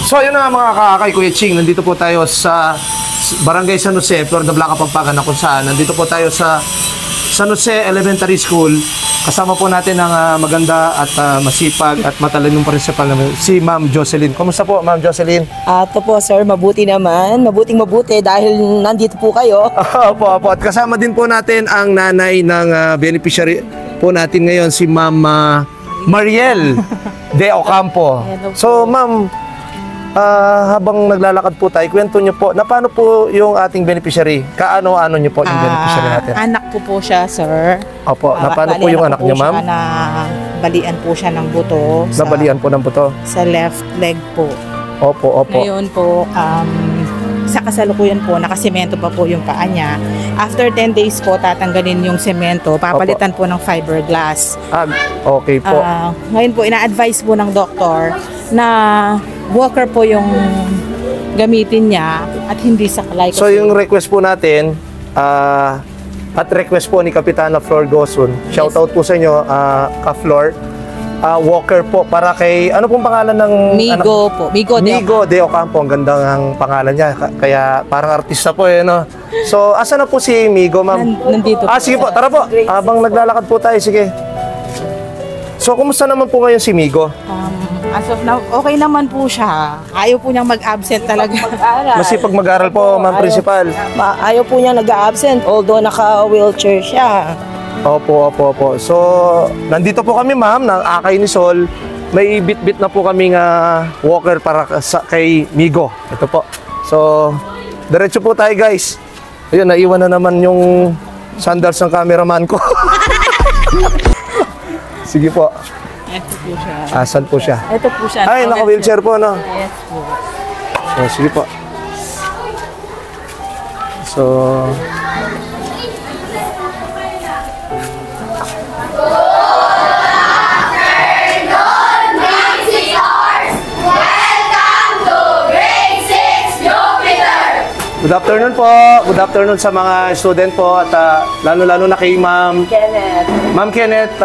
So, yun na mga kakay, Kuya Ching. Nandito po tayo sa Barangay San Jose, Florida Blanca, Pampanga, na kung saan. Nandito po tayo sa San Jose Elementary School. Kasama po natin ang maganda at masipag at matalinong principal namin, si Ma'am Jocelyn. Kumusta po, Ma'am Jocelyn? Ito po, sir. Mabuti naman. Mabuting-mabuti dahil nandito po kayo. Opo. At kasama din po natin ang nanay ng beneficiary po natin ngayon, si Ma'am Mariel De Ocampo. So, Ma'am, habang naglalakad po tayo, kwento nyo po, na paano po yung ating beneficiary? Kaano-ano nyo po yung beneficiary natin? Anak ko po siya, sir. Opo, na paano po yung anak nyo, ma'am? Balian po siya ng buto. Nabalian po ng buto? Sa left leg po. Opo. Ngayon po, sa kasalukuyan po, nakasemento pa po yung paa niya. After 10 days po, tatanggalin yung semento, papalitan po ng fiberglass. Okay po. Ngayon po, ina-advise po ng doktor na walker po yung gamitin niya at hindi saklay. So yung request po natin, at request po ni Kapitana Flor Gosun, shoutout po sa inyo, Ka-Flor, walker po para kay, ano pong pangalan ng Migo po. Migo De Ocampo. Ang ganda ng pangalan niya. Kaya parang artista po no? So, asa na po si Migo, ma'am? Nandito po. Sige po, tara po. Habang naglalakad po tayo, sige. So, kumusta naman po ngayon si Migo? As of now, okay naman po siya. Ayaw po niyang mag-absent talaga. Masipag mag-aral po, ma'am principal. Ayaw po niya nag-absent although naka-wheelchair siya. Opo. So, nandito po kami, ma'am, ng Akay ni Sol. May bit-bit na po kaming walker para kay Migo. Ito po. So, diretso po tayo, guys. Ayun, naiwan na naman yung sandals ng cameraman ko. Sige po. Ito po siya. Asan po siya? Ito po siya. Ay, naka-wheelchair po, no? Yes po. So, sige po. So, good afternoon po. Good afternoon sa mga student po at lalo-lalo na kay Ma'am Kenneth. Ma'am Kenneth,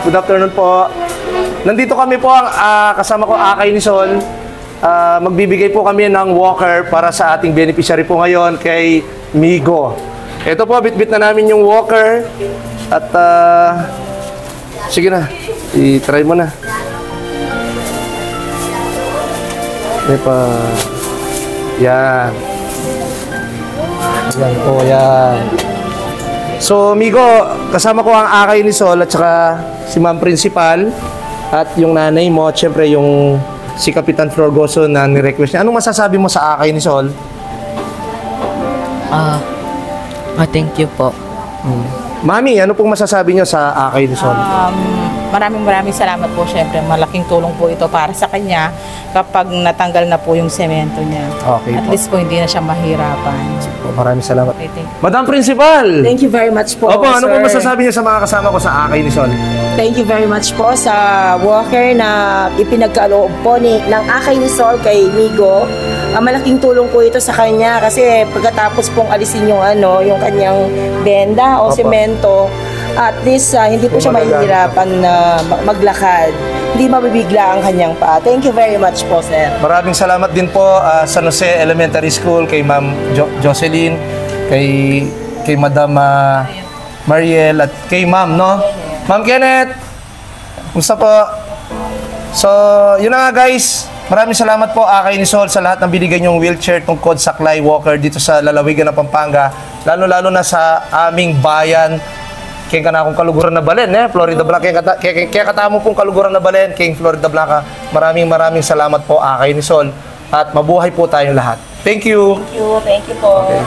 good afternoon po. Nandito kami po, kasama ko Akay ni Sol. Magbibigay po kami ng walker para sa ating beneficiary po ngayon kay Migo. Ito po, bit-bit na namin yung walker. At sige na, i-try mo na. Yan. Yan. So, Migo, kasama ko ang Akay ni Sol at saka si Ma'am Principal at yung nanay mo, at syempre yung si Kapitan Flor Gosun na ni-request niya. Anong masasabi mo sa Akay ni Sol? Thank you po. Mami, ano pong masasabi niyo sa Akay ni Sol? Maraming salamat po. Siyempre, malaking tulong po ito para sa kanya kapag natanggal na po yung semento niya. Okay At po. least po hindi na siya mahirapan. Maraming salamat. Okay, thank you. Madam Principal! Thank you very much po, Opo, ano sir. pong masasabi niyo sa mga kasama ko sa Akay ni Sol? Thank you very much po sa walker na ipinagkaloob po ng Akay ni Sol kay Migo. Malaking tulong po ito sa kanya kasi pagkatapos pong alisin yung kanyang benda o Opo. semento, at least hindi po siya mahihirapan na maglakad. Hindi mabibigla ang kanyang paa. Thank you very much po, sir. Maraming salamat din po San Jose Elementary School, kay Ma'am Jocelyn, kay Madam Mariel at kay Ma'am, no? Ma'am Kenneth, kumusta po? So, yun na nga, guys. Maraming salamat po Akay ni Sol sa lahat ng binigay niyong wheelchair tungkod sa saklay walker dito sa lalawigan ng Pampanga. Lalo-lalo na sa aming bayan. Kaya ka na akong kaluguran na balen, Florida Blanca. Kaya katamo pong kaluguran na balen, King Florida Blanca. Maraming salamat po Akay ni Sol. At mabuhay po tayong lahat. Thank you. Thank you po. Okay.